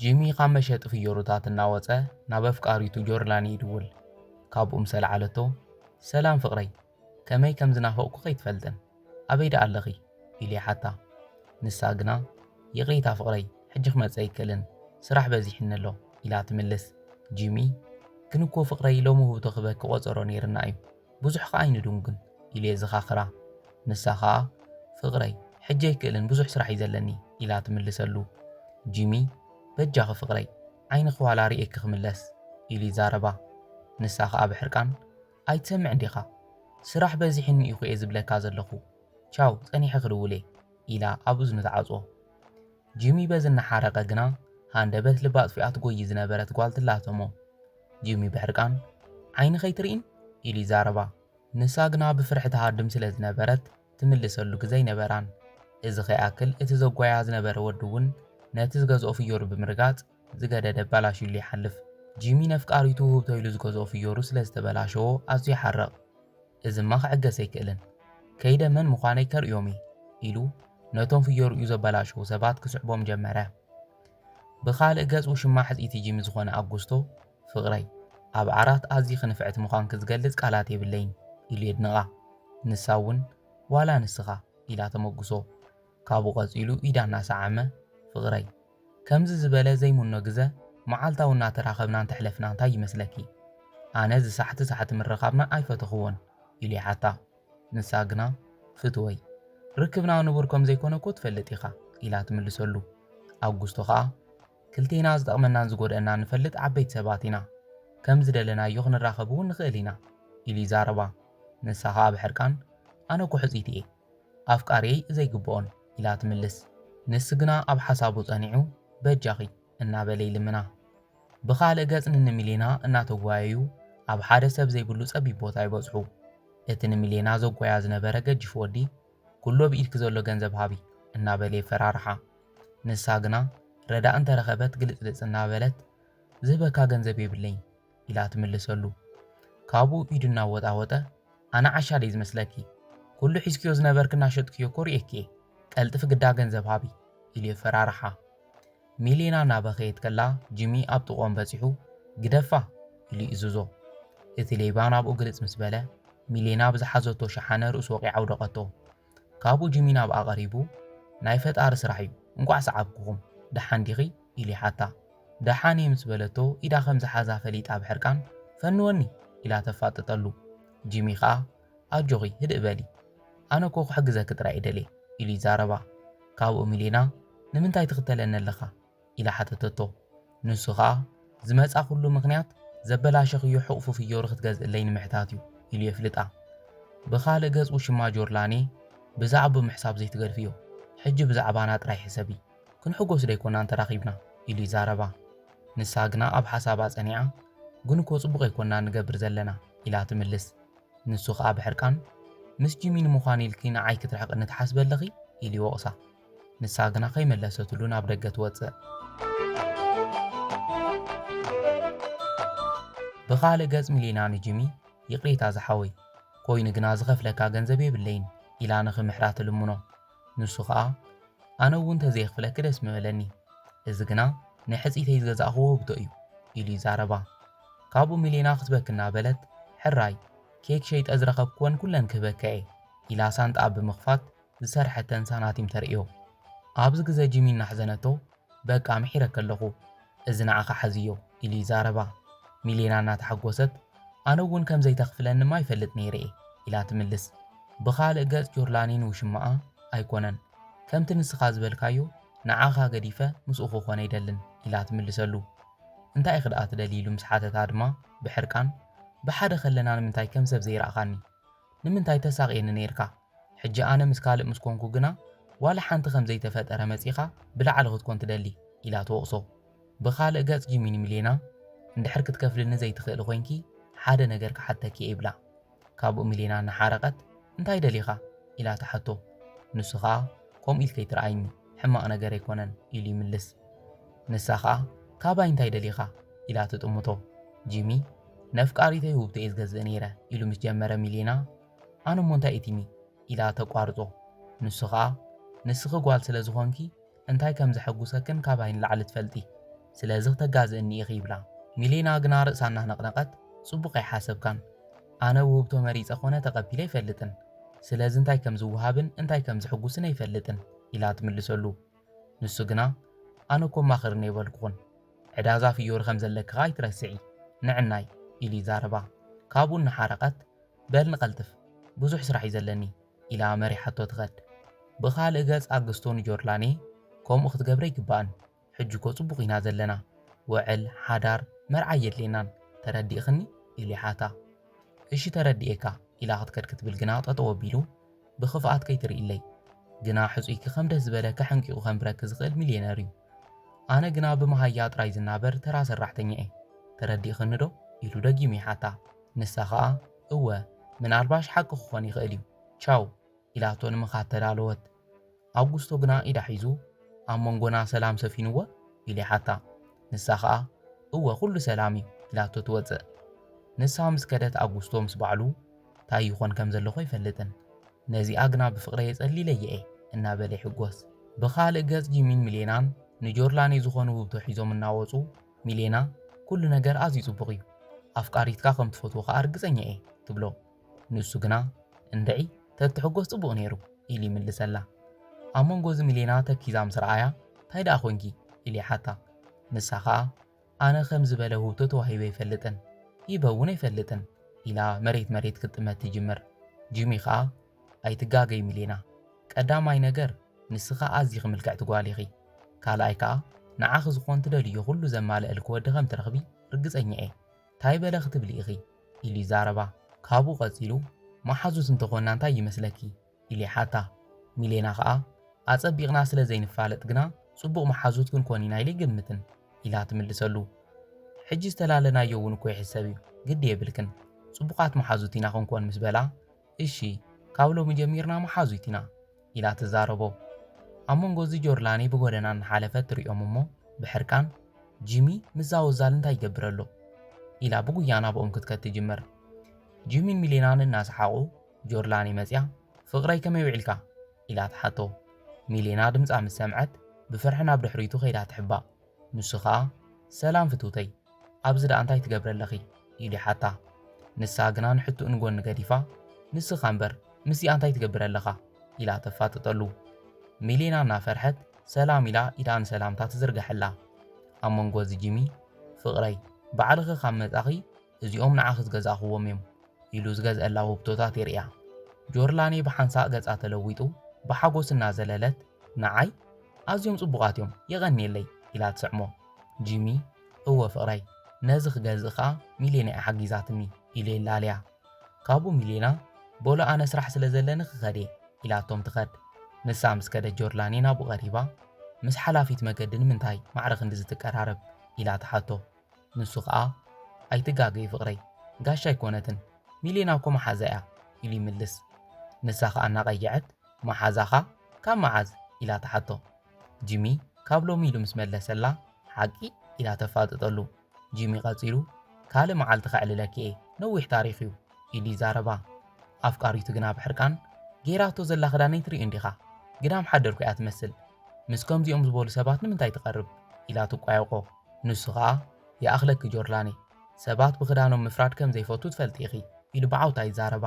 ጂሚ ኻመሸጥ ፍዮሩታት እናወፀ ናብ ኣፍቃሪቱ ጆርላኒ ይድውል ካብኡ ምሰል ዓለቶ ሰላም ፍቕረይ ከመይ ከም ዝናፈቕኩ ከይትፈልጥን ኣበይ ዳ ኣለኺ ኢሉ ሓታ ንሳ ግና ይቕሪታ ፍቕረይ ሕጂ ክመፀ ይክእልን ስራሕ በዚሕኒ ኣሎ ኢላ ትምልስ ጂሚ ግን እኮ ፍቕረይ ሎሚ ውህብቶ ክበክ ቆፀሮ ነይርና እዩ ብዙሕ ከዓ ኣይንዱንግን ኢሉ የዘኻኽራ ንሳ ከዓ ፍቕረይ ሕጂ ኣይክእልን ብዙሕ ስራሕ እዩ ዘለኒ ኢላ ትምልሰሉ ጂሚ በጃኺ ፍቕረይ ዓይኒ ኽዋላ ሪኤክ ክምለስ ኢሉ ይዛረባ ንሳ ከዓ ብሕርቃን ኣይትሰምዕ እንዲኻ ስራሕ በዚሕኒ ኢኹ እየ ዝብለካ ዘለኹ ቻው ፀኒሐ ክድውል ኢላ ኣብ እዝኑ ተዓፅኦ ጂሚ በዚ እናሓረቐ ግና ሃንደበት ልባ ኣጥፊኣ ትጎይ ዝነበረት ጓል ትላተሞ ጂሚ ብሕርቃን ዓይኒ ከይትርኢን ኢሉ ይዛረባ ንሳ ግና ብፍርሒ ተሃድም ስለ ዝነበረት ትምልሰሉ ግዜ ይነበራን እዚ ኸይኣክል እቲ ዘጓያ ዝነበረ ወዲ እውን ነቲ ዝገዝኦ ፍዮሩ ብምርጋፅ ዝገደደ ባላሽሉ ይሓልፍ ጂሚ ነፍቃሪቱ ውህብቶ ኢሉ ዝገዝኦ ፍዮሩ ስለ ዝተበላሸዎ ኣዝዩ ይሓረቕ እዝማ ክዕገስ ኣይክእልን ከይደ መን ምዃነይ ከርእዮም ኢሉ ነቶም ፍዮሩ እዩ ዘበላሸዉ ሰባት ክስዕቦም ጀመረ ብኻልእ ገጽ ውሽማ ሕፂቲ ጂሚ ዝኾነ ኣጉስቶ ፍቕረይ ኣብ ዓራት ኣዝዩ ክንፍዕቲ ምዃን ክዝገልጽ ቃላት የብለይን ኢሉ የድንቓ ንሳ እውን ዋላ ንስኻ ኢላ ተመጉሶ ካብኡ ቐፂሉ ኢዳ እናሰዓመ ፍቕረይ ከምዚ ዝበለ ዘይሙኖ ግዘ መዓልታዊ እናተራኸብና እንተሕለፍና እንታይ ይመስለኪ ኣነ ዝሳሕቲ ምረኻብና ኣይፈተኽዎን ኢሉ ሓታ ንሳ ግና ፍትወይ ርክብና ንቡር ከም ዘይኮነ እኮ ትፈልጥ ኢኻ ኢላ ትምልሰሉ ኣጉስቶ ከዓ ክልቴና ዝጠቕመናን ዝጎድአና ንፈልጥ ዓበይቲ ሰባት ኢና ከም ዝደለናዮ ክንራኸብ እውን ንኽእል ኢና ኢሉ ይዛረባ ንሳ ከዓ ብሕርቃን ኣነ እኮ ሕፂት እየ ኣፍቃሪየይ ዘይግብኦን ኢላ ትምልስ ንስ ግና ኣብ ሓሳቡ ጸኒዑ በጃኺ እናበለ ይልምና ብኻልእ ገጽ ንሚሌና እናተጓየዩ ኣብ ሓደ ሰብ ዘይብሉ ጸቢብ ቦታ ይበጽሑ እቲ ንሚሌና ዘጓያ ዝነበረ ገጅፍ ወዲ ኩሎ ብኢድክ ዘሎ ገንዘብ ሃቢ እናበለ ይፈራርሓ ንሳ ግና ረዳእ እንተረኸበት ግልጽልጽ እናበለት ዝህበካ ገንዘብ የብለይን ኢላ ትምልሰሉ ካብኡ ኢዱ እናወጣወጠ ኣነ ዓሻለይ ዝመስለኪ ኩሉ ሒዝክዮ ዝነበርክ እናሸጥክዮ እኮ ርኤኪ ቀልጥፍ ግዳ ገንዘብ ሃቢ ኢሉ የፈራርሓ ሚሌና እናበኸየት ከላ ጂሚ ኣብ ጥቖም በፂሑ ግደፋ ኢሉ ይእዝዞ እቲ ሌባ ናብኡ ግልጽ ምስ በለ ሚሌና ብዝሓዘቶ ሸሓነ ርእሱ ወቂዓ ውደቐቶ ካብኡ ጂሚ ናብኣ ቐሪቡ ናይ ፈጣሪ ስራሕ እዩ እንቋዕ ሰዓብክኹም ደሓን ዲኺ ኢሉ ሓታ ደሓን እየ ምስ በለቶ ኢዳ ከም ዝሓዛ ፈሊጣ ብሕርቃን ፈንወኒ ኢላ ተፋጥጠሉ ጂሚ ከዓ ኣጆኺ ህድእ በሊ ኣነ ኮ ክሕግዘኪ ጥራይ እደልየ ኢሉ ይዛረባ ካብኡ ሚሌና ንምንታይ ትኽተለኒ ኣለኻ ኢላ ሓተተቶ ንሱ ከዓ ዝመጻ ኩሉ ምኽንያት ዘበላሸኽዮ ሕቑፉ ፍዮሩ ክትገዝእለይ ንምሕታት እዩ ኢሉ የፍልጣ ብኻልእ ገጽ ውሽማ ጆርላኔ ብዛዕባ ምሕሳብ ዘይትገድፍዮ ሕጂ ብዛዕባና ጥራይ ሕሰቢ ክንሕጎስ ደይኮና እንተራኺብና ኢሉ ይዛረባ ንሳ ግና ኣብ ሓሳባ ጸኒዓ ግን እኮ ጽቡቕ ኣይኮንና ንገብር ዘለና ኢላ ትምልስ ንሱ ከዓ ብሕርቃን ምስ ጂሚ ንምዃን ኢልኪ ንዓይ ክትርሕቕኒ ትሓስበለኺ ኢሉ ይወቕሳ ንሳ ግና ከይመለሰትሉ ናብ ደገ ትወፅእ ብኻልእ ገጽ ሚሌና ንጂሚ ይቕሬታ ዝሓወይ ኮይኑ ግና ዝኸፍለካ ገንዘብ የብለይን ኢላ ንኽምሕራ ትልምኖ ንሱ ከዓ ኣነ እውን ተዘይኽፍለኪ ደስ ምበለኒ እዚ ግና ንሕፂተይ ዝገዛእኽዎ ውህብቶ እዩ ኢሉ ይዛረባ ካብኡ ሚሌና ክትበክ እናበለት ሕራይ ኬክ ሸይጠ ዝረኸብክወን ኩለን ክህበከ እየ ኢላ ሳንጣ ብምኽፋት ዝሰርሐተን ሳናቲም ተርእዮ ኣብዚ ግዜ ጂሚ እናሕዘነቶ በቃ ምሒረክ ኣለኹ እዚ ንዓኻ ሓዝዮ ኢሉ ይዛረባ ሚሌና እናተሓጐሰት ኣነ እውን ከም ዘይተኽፍለንማ ይፈልጥ ነይረ እየ ኢላ ትምልስ ብኻልእ ገጽ ጆርላኒን ውሽማኣ ኣይኮነን ከምቲ ንስኻ ዝበልካዮ ንዓኻ ገዲፈ ምስኡ ክኾነ ይደልን ኢላ ትምልሰሉ እንታይ ክደኣ ትደሊ ኢሉ ምስ ሓተታ ድማ ብሕርቃን ብሓደ ኸለና ንምንታይ ከም ሰብ ዘይረኣኻኒ ንምንታይ ተሳቒየኒ ነይርካ ሕጂ ኣነ ምስ ካልእ ምስ ኮንኩ ግና ዋላ ሓንቲ ከም ዘይተፈጠረ መጺኻ ብላዕሊ ክትኮን ትደሊ ኢላ ትወቕሶ ብኻልእ ገጽ ጂሚ ንሚሌና እንድሕር ክትከፍልኒ ዘይትኽእል ኮይንኪ ሓደ ነገር ክሓተኪ ይብላ ካብኡ ሚሌና እናሓረቐት እንታይ ደሊኻ ኢላ ተሓቶ ንሱ ከዓ ከምኡ ኢልከ ይትረኣይኒ ሕማቕ ነገር ኣይኮነን ኢሉ ይምልስ ንሳ ከዓ ካባይ እንታይ ደሊኻ ኢላ ትጥምቶ ጂሚ ነፍቃሪተይ ውህብቶ እየ ዝገዝእ ነይረ ኢሉ ምስ ጀመረ ሚሌና ኣነ እሞ እንታይ እቲኒ ኢላ ተቋርጾ ንሱ ከዓ ንስኺ ጓል ስለ ዝኾንኪ እንታይ ከም ዘሐጉሰክን ካባይ ንላዕሊ ትፈልጢ ስለዚ ተጋዝእኒ ኢኺ ይብላ ሚሌና ግና ርእሳና ነቕነቐት ጽቡቕ ኣይሓሰብካን ኣነ ውህብቶ መሪፀ ኾነ ተቐቢለ ይፈልጥን ስለዚ እንታይ ከም ዝውሃብን እንታይ ከም ዝሕጉስን ኣይፈልጥን ኢላ ትምልሰሉ ንሱ ግና ኣነ እኮ ማኽር ነይበልኩኹን ዕዳዛ ፍዮሪ ከም ዘለክኻ ኣይትረስዒ ንዕናይ ኢሉ ይዛረባ ካብኡ እናሓረቐት በል ንቐልጥፍ ብዙሕ ስራሕ እዩ ዘለኒ ኢላ መሪሓቶ ትኸድ ብኻልእ ገጽ ኣግስቶ ንጆርላኔ ከምኡ ክትገብረ ይግባእን ሕጂ እኮ ጽቡቕ ኢና ዘለና ውዕል ሓዳር መርዓ የድልየናን ተረዲእኽኒ ኢሉ ይሓታ እሺ ተረዲኤካ ኢላ ክትከድ ክትብል ግና ጠጠው ኣቢሉ ብኽፍኣት ከይትርእይለይ ግና ሕፁይኪ ከም ደስ ዝበለካ ሕንቂቑ ከምብረኪ ዝኽእል ሚልዮነር እዩ ኣነ ግና ብመሃያ ጥራይ ዝናበር ተራ ሰራሕተኛ እየ ተረዲእኽኒ ዶ ኢሉ ደጊሙ ይሓታ ንሳ ኸኣ እወ ምናልባሽ ሓቂ ክኾን ይኽእል እዩ ቻው ኢላቶ ንምኻድ ተዳለወት ኣውጉስቶ ግና ኢዳ ሒዙ ኣብ መንጎና ሰላም ሰፊንዎ ኢሉ ይሓታ ንሳ ኸኣ እወ ኩሉ ሰላም እዩ ኢላቶ ትወፅእ ንሳ ምስ ከደት ኣውጉስቶ ምስ ባዕሉ እንታይ ይኾን ከም ዘለኹ ኣይፈልጥን ነዚኣ ግና ብፍቕረ የጸሊለየ እየ እናበለ ይሕጐስ ብኻልእ ገጽ ጂሚን ሚሌናን ንጆርላኔ ዝኾኑ ውህብቶ ሒዞም እናወፁ ሚሌና ኩሉ ነገር ኣዝዩ ጽቡቕ እዩ ኣፍቃሪትካ ከም ትፈትዎ ኸኣ ርግጸኛ እየ ትብሎ ንሱ ግና እንደዒ ተትሕጐስ ጽቡቕ ነይሩ ኢሉ ይምልሰላ ኣብ መንጎ እዚ ሚሌና ተኪዛ ምስ ረኣያ እንታይ ደኣ ኾንኪ ኢሉ ይሓታ ንሳ ኸኣ ኣነ ከም ዝበለ ውህብቶ ተዋሂበ ኣይፈልጥን ይበ እውን ኣይፈልጥን ኢላ መሬት ክትጥመት ትጅምር ጂሚ ኸኣ ኣይትጋገይ ሚሌና ቀዳማይ ነገር ንስኻ ኣዝዩ ክምልክዕ ትጓል ኢኺ ካልኣይ ከዓ ንዓኺ ዝኾን ትደልዮ ኩሉ ዘማልአል ክወዲ ከም ትረኽቢ ርግጸኛ እየ እንታይ በለ ክትብሊ ኢኺ ኢሉ ይዛረባ ካብኡ ቐፂሉ መሓዙት እንተኾንና እንታይ ይመስለኪ ኢሉ ይሓታ ሚሌና ኸኣ ኣጸቢቕና ስለ ዘይንፋለጥ ግና ጽቡቕ መሓዙት ክንኮን ኢና ኢለ ይግምትን ኢላ ትምልሰሉ ሕጂ ዝተላለናዮ እውን እኮ ይሕሰብ እዩ ግዲ የብልክን ጽቡቓት መሓዙት ኢና ክንኮን ምስ በላ እሺ ካብ ሎሚ ጀሚርና መሓዙት ኢና ኢላ ትዛረቦ ኣብ መንጎ እዚ ጆርላኔ ብጎደና እናሓለፈት ትሪኦም እሞ ብሕርቃን ጂሚ ምዛው ዛል እንታይ ይገብር ኣሎ ኢላ ብጉያ ናብኦም ክትከድ ትጅምር ጂሚን ሚሌናን እናሰሓቑ ጆርላኔ መፅያ ፍቕረይ ከመይ ውዒልካ ኢላ ትሓቶ ሚሌና ድምፃ ምስ ሰምዐት ብፍርሒ ናብ ድሕሪቱ ኸይዳ ትሕባእ ንሱ ኸኣ ሰላም ፍቱተይ ኣብዚ ደኣ እንታይ ትገብረ ኣለኺ ኢሉ ይሓታ ንሳ ግና ንሕቱእ ንጎኒ ገዲፋ ንስኻ እምበር ምስኣ እንታይ ትገብር ኣለኻ ኢላ ተፋጥጠሉ ሚሌና እናፈርሐት ሰላም ኢላ ኢዳ ንሰላምታ ትዝርግሐላ ኣብ መንጎ እዚ ጂሚ ፍቕረይ ባዕልኺ ካብ መጻኺ እዚኦም ንዓኺ ዝገዛእኽዎም እዮም ኢሉ ዝገዝአላ ውህብቶታት የርእያ ጆርላኔ ብሓንሳእ ገጻ ተለዊጡ ብሓጎስ እናዘለለት ንዓይ ኣዝዮም ጽቡቓት እዮም የቐኒየለይ ኢላ ትስዕሞ ጂሚ እወ ፍቕረይ ነዚ ክገዝእ ኸኣ ሚሌና እያ ሓጊዛትኒ ኢሉ የላልያ ካብኡ ሚሌና ቦሎ ኣነ ስራሕ ስለ ዘለኒ ክኸደ ኢላቶም ትኸድ ንሳ ምስ ከደት ጆርላኔ ናብኡ ቐሪባ ምስ ሓላፊት መገዲ ንምንታይ ማዕረ ክንዲ ዝትቀራረብ ኢላ ትሓቶ ንሱ ኸኣ ኣይትጋገይ ፍቕረይ ጋሻ ኣይኮነትን ሚሌና እኮ መሓዛ እያ ኢሉ ይምልስ ንሳ ኸኣ እናቐይዐት መሓዛኻ ካብ መዓዝ ኢላ ትሓቶ ጂሚ ካብ ሎሚ ኢሉ ምስ መለሰላ ሓቂ ኢላ ተፋጥጠሉ ጂሚ ቐፂሉ ካልእ መዓልቲ ኸዕልለኪ እየ ነዊሕ ታሪኽ እዩ ኢሉ ይዛረባ ኣፍቃሪቱ ግና ብሕርቃን ጌራቶ ዘላ ኽዳነይ ትሪኡ እንዲኻ ግዳም ሓደርኩ እያ ትመስል ምስ ከምዚኦም ዝበሉ ሰባት ንምንታይ ትቐርብ ኢላ ትቋየቆ ንሱ ኸኣ የኣኽለኪ ጆርላኔ ሰባት ብኽዳኖም ምፍራድ ከም ዘይፈቱ ትፈልጢ ኢኺ ኢሉ ብዓውታ ይዛረባ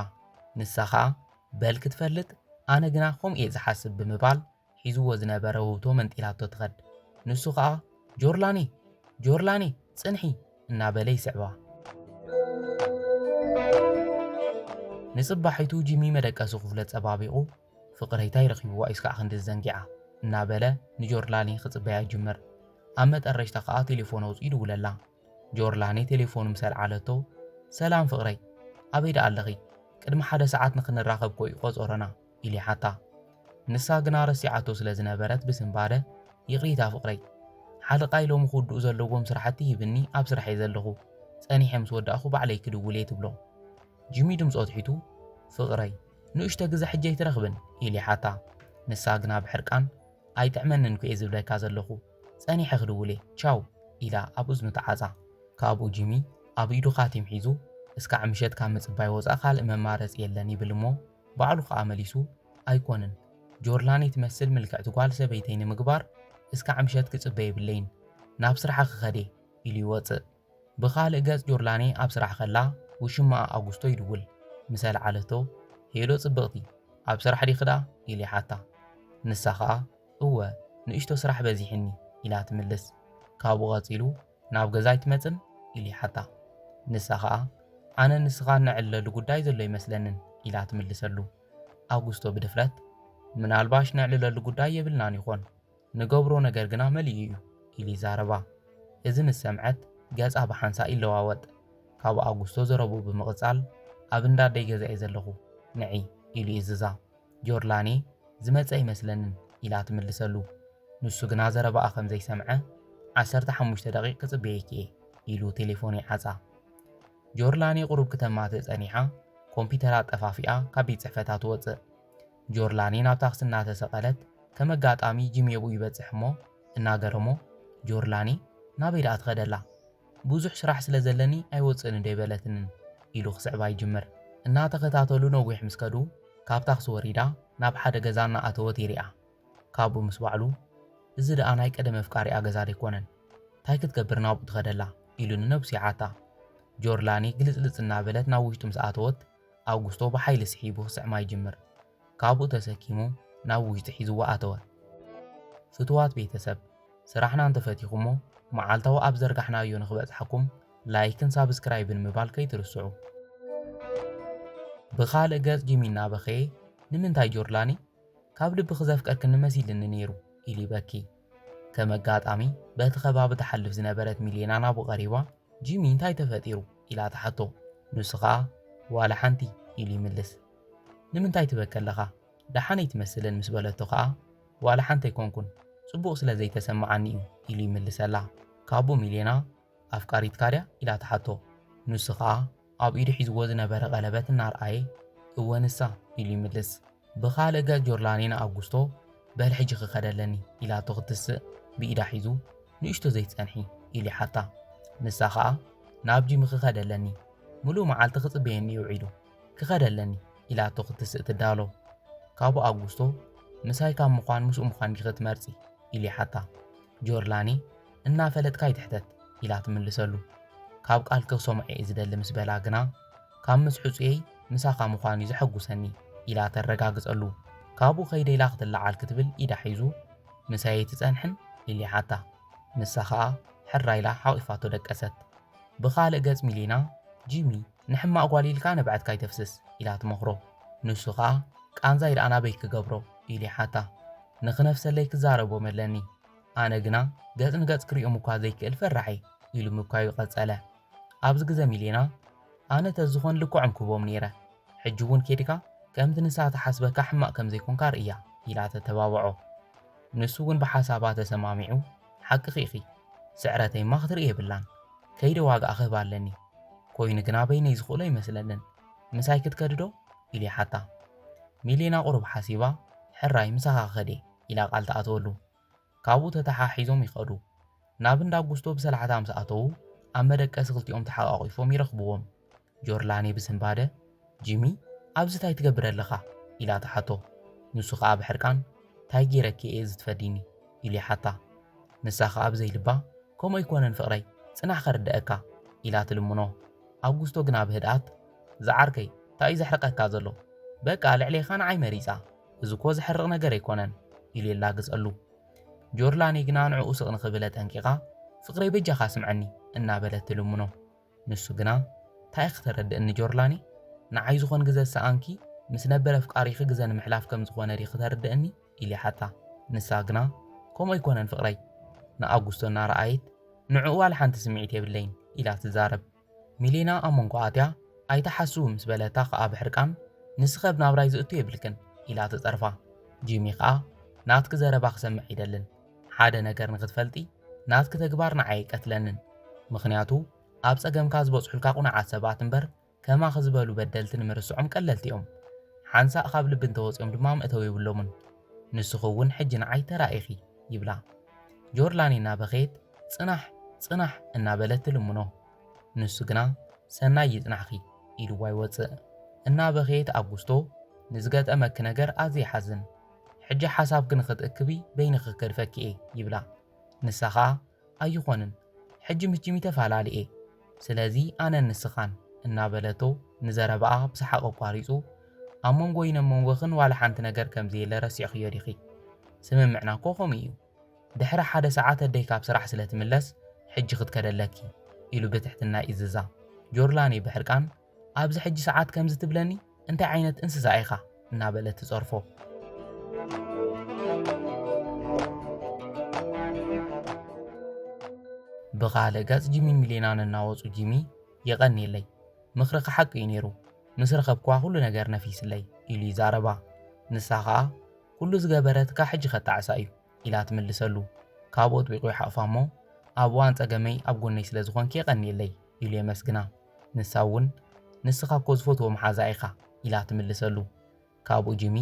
ንሳ ኸኣ በል ክትፈልጥ ኣነ ግና ከምኡ እየ ዝሓስብ ብምባል ሒዝዎ ዝነበረ ውህብቶ መንጢላቶ ትኸድ ንሱ ኸኣ ጆርላኔ ጽንሒ እናበለ ይስዕባ ንጽባሒቱ ጂሚ መደቀሱ ክፍለት ጸባቢቑ ፍቕረይታይ ረኺብዋ ኢስካዕ ክንዲ ዘንጊዓ እናበለ ንጆርላኔ ክጽበያ ይጅምር ኣብ መጠረሽታ ኸኣ ቴሌፎን ኣውፂኡ ይድውለላ ጆርላኔ ቴሌፎኑ ምስ ኣልዓለቶ ሰላም ፍቕረይ ኣበይ ደኣ ኣለኺ ቅድሚ 1 ሰዓት ንኽንራኸብ ኮ እዩ ቖፀሮና ኢሉ ይሓታ ንሳ ግና ረሲዓቶ ስለ ዝነበረት ብስምባደ ይቕሪታ ፍቕረይ ሓልቓ ኢሎም ክውድኡ ዘለዎም ስራሕቲ ይብኒ ኣብ ስራሕ እየ ዘለኹ ጸኒሐ ምስ ወዳእኹ ባዕለይ ክድውል እየ ትብሎ ጂሚ ድምፆ ትሒቱ ፍቕረይ ንእሽተ ግዜ ሕጂ ኣይትረኽብን ኢሉ ይሓታ ንሳ ግና ብሕርቃን ኣይጥዕመንን እየ ዝብለካ ዘለኹ ጸኒሐ ክድውል እየ ቻው ኢላ ኣብ እዝኑ ተዓፃ ካብኡ ጂሚ ኣብ ኢዱ ኻቲም ሒዙ እስካዕ ምሸት ካብ ምጽባይ ወፃእ ካልእ መማረፂ የለን ይብል እሞ ባዕሉ ኸኣ መሊሱ ኣይኮንን ጆርላኔ ትመስል ምልክዕቲ ጓል ሰበይተይ ንምግባር እስካዕ ምሸት ክጽበ የብለይን ናብ ስራሕ ክኸደ ኢሉ ይወፅእ ብኻልእ ገጽ ጆርላኔ ኣብ ስራሕ ከላ ውሽማኣ ኣጉስቶ ይድውል ምሰል ዓለቶ ሄሎ ጽብቕቲ ኣብ ስራሕ ዲኽዳ ኢሉ ይሓታ ንሳ ኸኣ እወ ንእሽቶ ስራሕ በዚሕኒ ኢላ ትምልስ ካብኡ ቐጺሉ ናብ ገዛ ይትመጽን ኢሉ ይሓታ ንሳ ኸኣ ኣነ ንስኻ ንዕለሉ ጉዳይ ዘሎ ይመስለንን ኢላ ትምልሰሉ ኣጉስቶ ብድፍረት ምናልባሽ ንዕልለሉ ጉዳይ የብልናን ይኾን ንገብሮ ነገር ግና መሊኡ እዩ ኢሉ ይዛረባ እዚ ምስ ሰምዐት ገጻ ብሓንሳ ይለዋወጥ ካብ ኣጉስቶ ዘረቡ ብምቕጻል ኣብ እንዳደይ ገዛኤ ዘለኹ ንዒ ኢሉ ይዝዛ ጆርላኔ ዝመጸ ይመስለንን ኢላ ትምልሰሉ ንሱ ግና ዘረባኣ ከም ዘይሰምዐ 15 ደቂቕ ክጽበየኪ እየ ኢሉ ቴሌፎን ይዓጻ ጆርላኔ ቁሩብ ከተማትእ ጸኒሓ ኮምፒተራ ጠፋፊኣ ካብ ቤት ጽሕፈታ ትወፅእ ጆርላኔ ናብ ታክሲ እናተሰቐለት ከም ኣጋጣሚ ጂሚ የብኡ ይበጽሕ እሞ እናገረሞ ጆርላኔ ናበይ ደኣ ትኸደላ ብዙሕ ስራሕ ስለ ዘለኒ ኣይወፅእን እንደይበለትንን ኢሉ ክስዕባ ይጅምር እናተኸታተሉ ነዊሕ ምስ ከዱ ካብ ታክሲ ወሪዳ ናብ ሓደ ገዛ እናኣተወት ይሪኣ ካብኡ ምስ ባዕሉ እዚ ደኣ ናይ ቀደመ ኣፍቃሪኣ ገዛ ደይኮነን እንታይ ክትገብር ናብኡ ትኸደላ ኢሉ ንነብሱ ይዓታ ጆርላኔ ግልጽልጽ እናበለት ናብ ውሽጡ ምስ ኣተወት ኣውጉስቶ ብሓይሊ ስሒቡ ክስዕማ ይጅምር ካብኡ ተሰኪሙ ናብ ውሽጢ ሒዝዋ ኣተወ ፍትዋት ቤተሰብ ስራሕና እንተፈቲኹሞ መዓልታዊ ኣብ ዘርጋሕናዮ ንኽበጽሐኩም ላይክን ሳብስክራይብን ምባል ከይትርስዑ ብኻልእ ገጽ ጂሚ እናበኸየ ንምንታይ ጆርላኔ ካብ ልቢ ክዘፍቀርክ ንመሲልኒ ነይሩ ኢሉ ይበኪ ከም ኣጋጣሚ በቲ ከባቢ ተሓልፍ ዝነበረት ሚሌና ናብኡ ቀሪባ ጂሚ እንታይ ተፈጢሩ ኢላ ተሓቶ ንሱ ኸኣ ዋላ ሓንቲ ኢሉ ይምልስ ንምንታይ ትበከ ኣለኻ ደሓነይ ትመስልን ምስ በለቶ ኸኣ ዋላ ሓንቲ ኣይኮንኩን ጽቡቕ ስለ ዘይተሰማዓኒ እዩ ኢሉ ይምልሰላ ካብኡ ሚሌና ኣፍቃሪትካ ድያ ኢላ ተሓቶ ንሱ ኸኣ ኣብ ኢዱ ሒዝዎ ዝነበረ ቀለበት እናርኣየ እወ ንሳ ኢሉ ይምልስ ብኻልእ ገጽ ጆርላኔ ንኣጉስቶ በል ሕጂ ክኸደለኒ ኢላቶ ክትስእ ብኢዳ ሒዙ ንእሽቶ ዘይትጸንሒ ኢሉ ይሓታ ንሳ ኸኣ ናብ ጂሚ ክኸደለኒ ሙሉእ መዓልቲ ክጽበየኒ ይውዒሉ ክኸደለኒ ኢላቶ ክትስእ ትዳሎ ካብኡ ኣጉስቶ ምሳይ ካብ ምዃን ምስኡ ምዃን ክትመርጺ ኢሉ ይሓታ ጆርላኔ እናፈለጥካ ይትሕተት ኢላ ትምልሰሉ ካብ ቃል ክሰምዐ ዝደሊ ምስ በላ ግና ካብ ምስ ሕጹየይ ምሳኻ ምዃን እዩ ዘሐጉሰኒ ኢላ ተረጋግጸሉ ካብኡ ኸይደ ኢላ ክትለዓል ክትብል ኢዳ ሒዙ ምሳይ ትጸንሕን ኢሉ ይሓታ ንሳ ኸኣ ሕራ ኢላ ሓቒፋቶ ደቀሰት ብኻልእ ገጽ ሚሌና ጂሚ ንሕማቕ ጓል ኢልካ ነብዐትካ ይተፍስስ ኢላ ትመኽሮ ንሱ ኸኣ ቃንዛ ኢድኣ ናበይ ክገብሮ ኢሉ ይሓታ ንኽነፍሰለይ ክዛረቦ መለኒ ኣነ ግና ገጽ ንገጽ ክሪኦም እኳ ዘይክእል ፈራሐ ኢሉ ምኳዩ ቐጸለ ኣብዚ ግዜ ሚሌና ኣነ ተዝኾን ልኩዕም ክቦም ነይረ ሕጂ እውን ኬድካ ከምቲ ንሳ ተሓስበካ ሕማቕ ከም ዘይኮንካ ርእያ ኢላ ተተባብዖ ንሱ እውን ብሓሳባ ተሰማሚዑ ሓቂ ኺኢኺ ስዕረተይማ ክትርኢ የብላን ከይደ ዋጋ ክህባ ኣለኒ ኮይኑ ግና በይነይ ዝኽእሎ ይመስለንን ምሳይ ክትከድዶ ኢሉ ይሓታ ሚሌና ቁሩብ ሓሲባ ሕራይ ምሳኻ ክኸደ ኢላ ቃል ተኣተወሉ ካብኡ ተተሓሒዞም ይኸዱ ናብ እንዳ ኣጉስቶ ብሰላሕታ ምስ ኣተዉ ኣብ መደቀሲ ክልቲኦም ተሓቋቒፎም ይረኽብዎም ጆርላኔ ብስንባደ ጂሚ ኣብዚ እንታይ ትገብር ኣለኻ ኢላ ተሓቶ ንሱ ኸኣ ብሕርቃን እንታይ ጌረኪ እየ ዝትፈዲኒ ኢሉ ይሓታ ንሳ ኸኣ ብዘይልባ ከምኡ ኣይኮነን ፍቕረይ ጽናሕ ከርድአካ ኢላ ትልምኖ ኣጉስቶ ግና ብህድኣት ዝዓርከይ እንታይ እዩ ዘሕርቀካ ዘሎ በቃ ልዕለይኻ ንዓይ መሪፃ እዚ ኮ ዘሕርቕ ነገር ኣይኮነን ኢሉ የላግጸሉ ጆርላኔ ግና ንዕኡ ስቕ ንኽብለ ጠንቂቓ ፍቕረይ በጃኻ ስምዐኒ እናበለት ትልምኖ ንሱ ግና እንታይ ክትረድእኒ ጆርላኔ ንዓይ ዝኾን ግዜ ሰኣንኪ ምስ ነበረ ፍቃሪኺ ግዜ ንምሕላፍ ከም ዝኾነ ዲ ክትርድእኒ ኢሉ ይሓታ ንሳ ግና ከምኡ ኣይኮነን ፍቕረይ ንኣጉስቶ እናረኣየት ንዕኡ ዋላ ሓንቲ ስምዒት የብለይን ኢላ ትዛረብ ሚሌና ኣብ መንጎ ኣትያ ኣይተሓስቡ ምስ በለታ ኸኣ ብሕርቃን ንስኸብ ናብራይ ዝእቱ የብልክን ኢላ ትጸርፋ ጂሚ ኸኣ ናትክ ዘረባ ክሰምዕ ይደልን ሓደ ነገር ንኽትፈልጢ ናትክ ተግባር ንዓይ ይቀትለንን ምኽንያቱ ኣብ ጸገምካ ዝበጽሑልካ ቁኑዓት ሰባት እምበር ከማኺ ዝበሉ በደልቲ ንምርስዖም ቀለልቲ እዮም ሓንሳእ ካብ ልቢ እንተወፂኦም ድማ ምእተው ይብሎምን ንስኹ እውን ሕጂ ንዓይ ተራኢኺ ይብላ ጆርላኔ እናበኸየት ጽናሕ እናበለት ትልምኖ ንሱ ግና ሰናይ ይጽናሕኺ ኢልዋ ይወፅእ እናበኸየት ኣጉስቶ ንዝገጠመኪ ነገር ኣዝዩ ይሓዝን ሕጂ ሓሳብ ግን ክትእክቢ በይንኺ ከድፈኪ እየ ይብላ ንሳ ኸኣ ኣይኾንን ሕጂ ምስ ጂሚ ተፈላለየ ስለዚ ኣነ ንስኻን እናበለቶ ንዘረባኣ ብሰሓቕ ኣቋሪፁ ኣብ መንጎይን ኣብ መንጎኽን ዋላ ሓንቲ ነገር ከምዘየለ ረሲዕኽዮ ዲኺ ስምምዕና እኮ ከምኡ እዩ ድሕሪ ሓደ ሰዓት ኣደይ ካብ ስራሕ ስለ ትምለስ ሕጂ ክትከደለኪ ኢሉ ብትሕትና ይዝዛ ጆርላኒ ብሕርቃን ኣብዚ ሕጂ ሰዓት ከምዚ ትብለኒ እንታይ ዓይነት እንስሳ ኢኻ እናበለት ትጸርፎ ብኻልእ ገጽ ጂሚን ሚሌናን እናወፁ ጂሚ የቐኒየለይ ምኽርኻ ሓቂ እዩ ነይሩ ምስ ረኸብኳ ኩሉ ነገር ነፊስለይ ኢሉ ይዛረባ ንሳ ኸኣ ኩሉ ዝገበረትካ ሕጂ ኸታዕሳ እዩ ኢላ ትምልሰሉ ካብኡ ጥቢቑ ይሓቕፋ እሞ ኣብ እዋን ፀገመይ ኣብ ጎነይ ስለ ዝኾንኪ የቐኒየለይ ኢሉ የመስግና ንሳ እውን ንስኻ እኮ ዝፈትዎ መሓዛ ኢኻ ኢላ ትምልሰሉ ካብኡ ጂሚ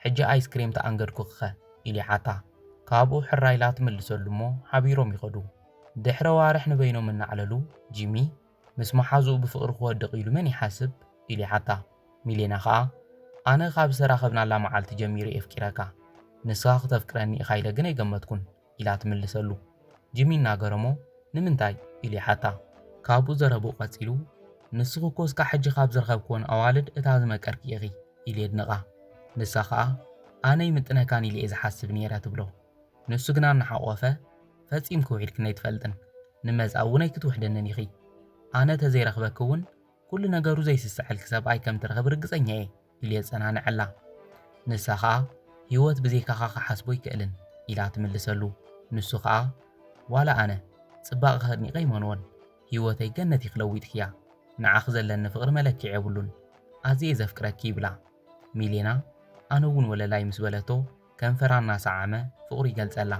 ሕጂ ኣይስክሬም ተኣንገድኩኸ ኢሉ ይሓታ ካብኡ ሕራ ኢላ ትምልሰሉ እሞ ሓቢሮም ይኸዱ ድሕረ ዋርሕ ንበይኖም እናዕለሉ ጂሚ ምስ መሓዙኡ ብፍቕሪ ክወድቕ ኢሉ መን ይሓስብ ኢሉ ይሓታ ሚሌና ኸኣ ኣነ ካብ ዝተራኸብናላ መዓልቲ ጀሚሩ የፍቂረካ ንስኻ ክተፍቅረኒ ኢኻ ኢለ ግን ኣይገመትኩን ኢላ ትምልሰሉ ጂሚ እናገረሞ ንምንታይ ኢሉ ይሓታ ካብኡ ዘረብኡ ቐፂሉ ንስኹ እኮ እስካ ሕጂ ካብ ዝረኸብክዎን ኣዋልድ እታ ዝመቀርኪ ኢኺ ኢሉ የድንቓ ንሳ ኸኣ ኣነ ይምጥነካን ኢለ እየ ዝሓስብ ነይረ ትብሎ ንሱ ግና እናሓቖፈ ፈጺም ክውሒድክን ኣይትፈልጥን ንመጻ እውን ኣይክትውሕደንን ኢኺ ኣነ ተዘይረኽበክ እውን ኩሉ ነገሩ ዘይስስዐልክ ሰብኣይ ከም ትረኽብ ርግፀኛ እየ ኢሉ የጸናንዐላ ንሳ ኸኣ ህይወት ብዘይካኻ ክሓስቦ ይክእልን ኢላ ትምልሰሉ ንሱ ኸኣ ዋላ ኣነ ጽባቕ ኸድኒቐ ይመንዎን ህይወተይ ገነት ይኽለዊጥ እያ ንዓኽ ዘለኒ ፍቕሪ መለክዕ የብሉን ኣዝየ ዘፍቅረኪ ይብላ ሚሌና ኣነ እውን ወለላይ ምስ በለቶ ከንፈራ እናሰዓመ ፍቕሩ ይገልጸላ